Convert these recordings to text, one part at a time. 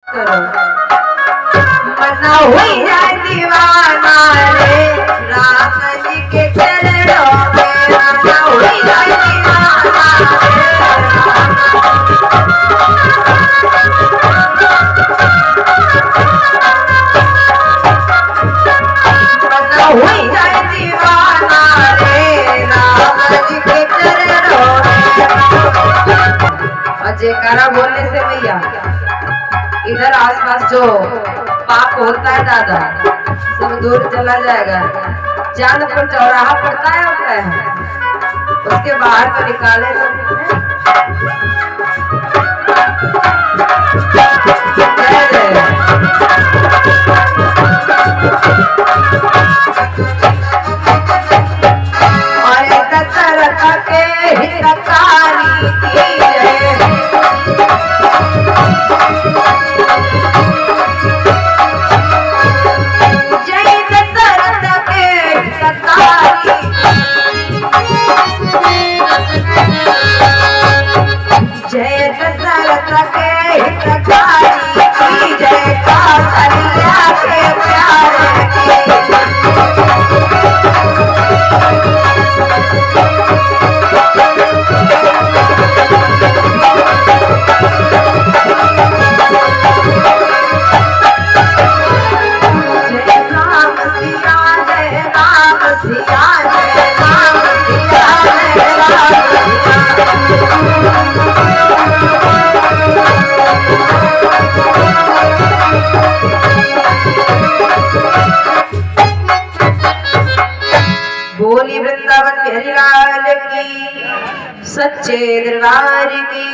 मना हुई जाए दीवाना रे राम जी के चरणों में, मना हुई जाए दीवाना मना हुई जाए दीवाना रे राम जी के चरणों में। और जयकारा बोलने से भैया इधर आसपास जो पाप होता है दादा सब दूर चला जाएगा। चांद पर चौराहा पड़ता है आपका है उसके बाहर तो निकाले और दशरथ के हितकारी की जय दशरथ के हितकारी की जय कौशल्या के प्यारे की। जय राम सिया जय राम सिया जय राम सिया जय राम बोली वृंदावन बिहारी लाल की सच्चे दरबार की।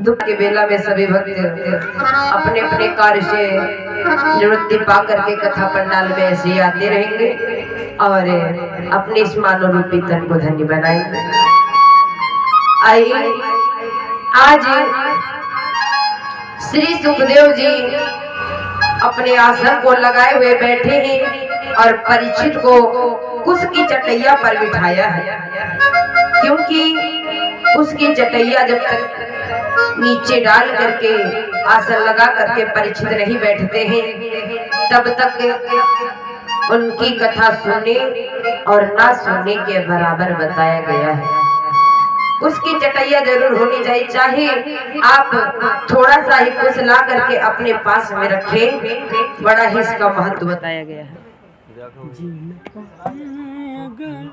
दुख के बेला में सभी भक्त अपने अपने कार्य से निवृत्ति पा करके कथा पंडाल में ऐसे ही आते रहेंगे और अपने इस मानव रूपी तन को धन्य बनाएंगे। आइए आज श्री सुखदेव जी अपने आसन को लगाए हुए बैठे हैं और परीक्षित को कुश की चटैया पर बिठाया है, क्योंकि उसकी चटैया जब तक नीचे डाल करके आसन लगा करके परीक्षित नहीं बैठते हैं तब तक उनकी कथा सुनने और ना सुनने के बराबर बताया गया है। उसकी चटैया जरूर होनी चाहिए, चाहे आप थोड़ा सा ही कुछ ला करके अपने पास में रखें, बड़ा ही इसका महत्व बताया गया है।